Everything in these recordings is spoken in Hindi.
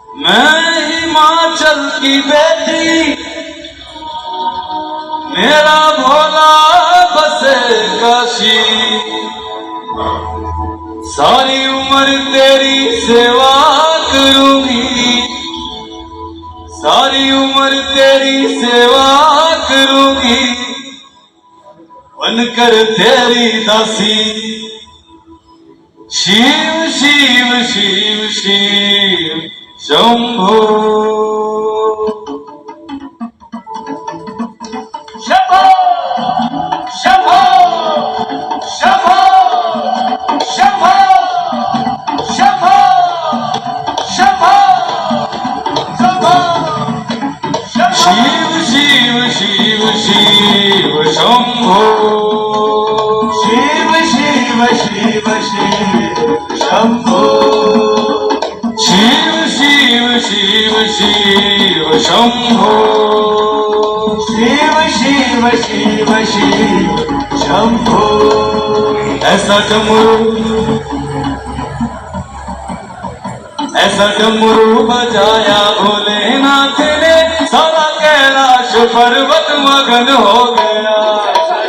मैं हिमाचल की बेटी, मेरा भोला बसे काशी। सारी उम्र तेरी सेवा करूंगी, सारी उम्र तेरी सेवा करूंगी, बनकर तेरी दासी। शिव शिव शिव शिव शंभो। शंभो शंभो शंभो शंभो शंभो शंभो शंभो। शिव शिव शिव शिव शंभो। शिव शिव शिव शिव शंभो। शिव शिव शिव शिव शंभो। शिव शिव शिव शिव शंभो। ऐसा डमरू बजाया भोलेनाथ ने, सारा कैलाश पर्वत मगन हो गया।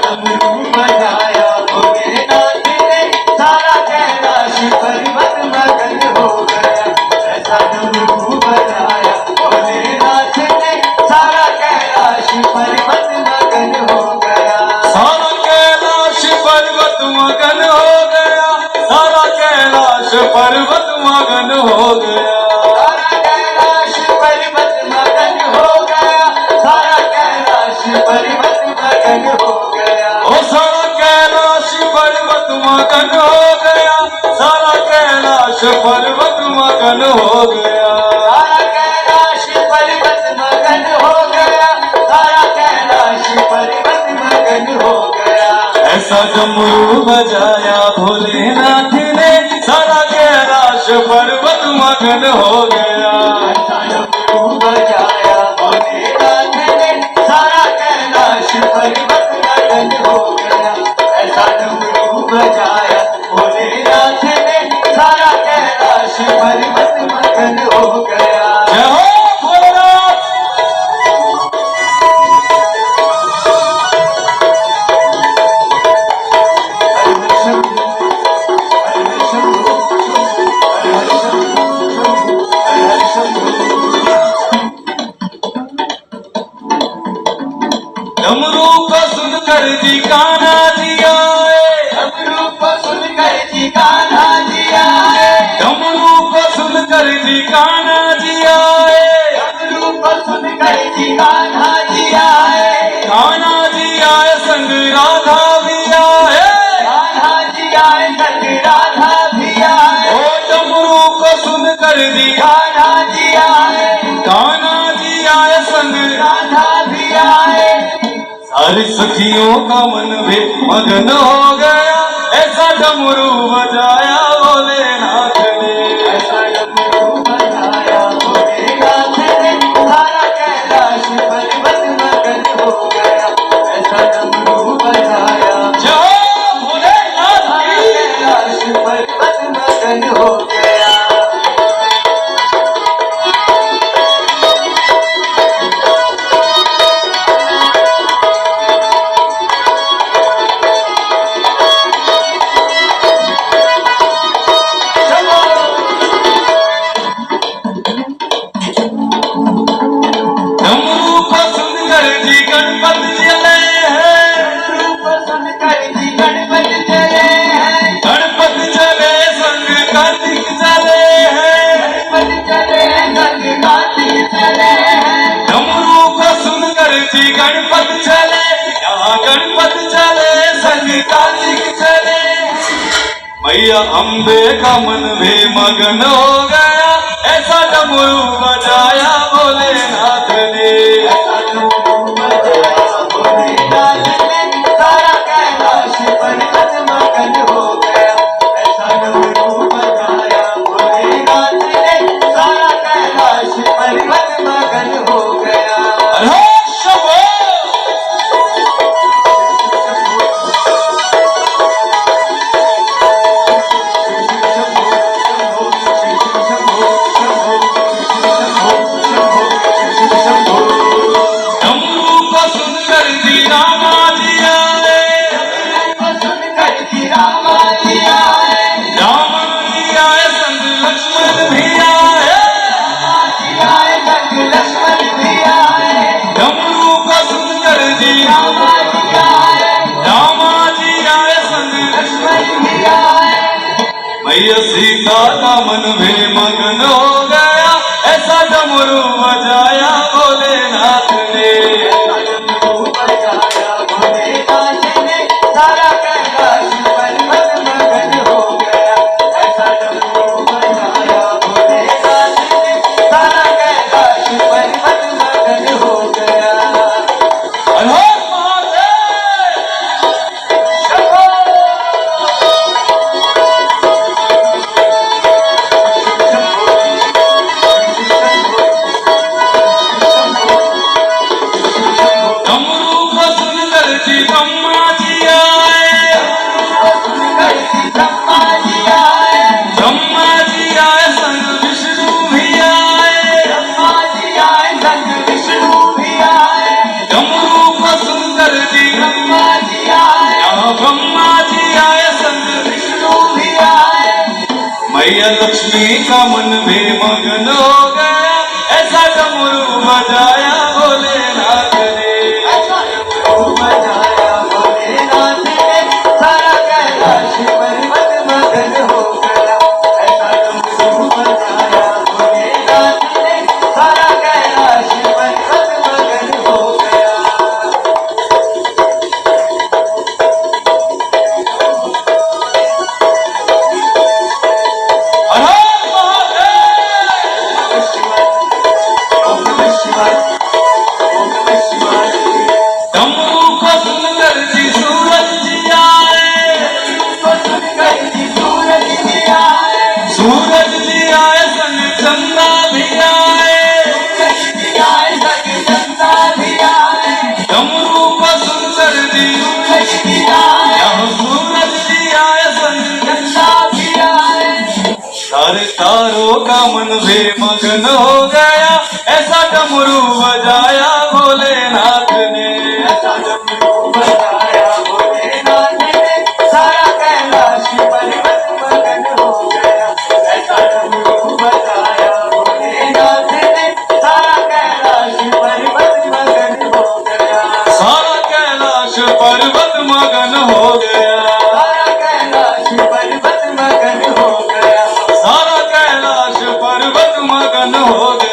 डमरू बजाया भोलेनाथ ने, सारा कैलाश पर्वत मगन हो गया। ऐसा डमरू बजाया भोलेनाथ ने, सारा कैलाश पर्वत मगन हो गया। सारा कैलाश पर्वत मगन हो गया, सारा कैलाश पर्वत मगन हो गया। सारा कैलाश पर्वत मगन हो गया। सारा कैलाश पर्वत मगन हो गया। ओ सारा कैलाश पर्वत मगन हो गया, सारा कैलाश पर्वत मगन हो गया। सारा कैलाश पर्वत मगन हो गया। सारा कैलाश पर्वत मगन हो गया। ऐसा डमरू बजाया भोलेनाथ ने, सारा कैलाश पर्वत मगन हो गया। ऐसा डमरू बजाया भोलेनाथ ने, सारा कैलाश पर्वत मगन हो गया। ऐसा डमरू बजाया भोलेनाथ ने, सारा कैलाश पर्वत मगन हो गया। जय हो भोलेनाथ। डमरू को सुनकर जी कान्हा जी आए, डमरू को सुनकर जी कान्हा जी आए। डमरू को सुनकर जी कान्हा जी आए। डमरू को सुनकर जी कान्हा जी आए। कान्हा जी आए संग राधा भी आए। कान्हा जी आए संग राधा भी आए। ओ डमरू को सुनकर जी कान्हा जी आए। कान्हा जी आए संग राधा भी आए। सारी सखियों का मन भी मगन हो गया। ऐसा डमरू बजाया भोलेनाथ ने। ऐसा डमरू बजाया भोलेनाथ ने, सारा कैलाश पर्वत मगन हो गया। ऐसा डमरू बजाया जय भोलेनाथ सारा की। कैलाश पर्वत मगन हो गया। डमरू को सुनकर जी गणपति चले हैं। डमरू को सुनकर जी गणपति चले हैं। गणपति चले संग कार्तिक चले हैं। गणपति चले संग कार्तिक चले हैं। डमरू को सुनकर जी गणपति चले, यहाँ गणपति चले संग कार्तिक चले। मैया अम्बे का मन भी मगन हो गया। ऐसा डमरू बजाया भोलेनाथ ने। ऐसा डमरू बजाया भोलेनाथ ने, सारा कैलाश पर्वत मगन हो गया। ऐसा डमरू बजाया भोलेनाथ ने, सारा कैलाश पर्वत मगन हो गया। अरे शंभो। मैया सीता का मन भी मगन हो गया, ऐसा डमरू बजाया भोलेनाथ ने। बजाया भोलेनाथ ने, सारा कैलाश पर्वत मगन हो गया। ऐसा डमरू बजाया भोलेनाथ ने, सारा कैलाश पर्वत मगन हो गया। हर हर महादेव। शंभो डमरू को सुनकर जी ब्रह्मा जी आए, ब्रह्मा जी आए, ब्रह्मा जी आए संग विष्णु भी आए। ब्रह्मा जी आए, संग विष्णु भी आए। डमरू को सुनकर जी ब्रह्मा जी आए, यहाँ ब्रह्मा जी आए संग विष्णु भी आए। मैया लक्ष्मी का मन भी मगन हो गया, ऐसा डमरू बजाया भोलेनाथ ने। ऐसा डमरू बजाया भोलेनाथ ने, सारा कैलाश पर्वत मगन हो गया। ऐसा डमरू बजाया भोलेनाथ ने, सारा कैलाश पर्वत मगन हो गया। हर हर महादेव। ओम नमः शिवाय, ओम नमः शिवाय। डमरू को सुनकर जी सूरज जी आए, को सुनकर जी सूरज भी आए, सूरज जी आए संग चंदा भी आए। सूरज भी आए, संग चंदा भी आए। डमरू को सुनकर जी सूरज भी आए, यहाँ सूरज जी आए संग चंदा भी आए। सारे तारों का मन भी मगन हो गया, ऐसा डमरू बजाया भोलेनाथ ने। ऐसा डमरू बजाया भोलेनाथ ने, सारा कैलाश पर्वत मगन हो गया। ऐसा डमरू बजाया भोलेनाथ ने, सारा कैलाश पर्वत मगन हो गया। सारा कैलाश पर्वत मगन हो गया, सारा कैलाश पर्वत मगन हो गया। सारा कैलाश पर्वत मगन हो गया।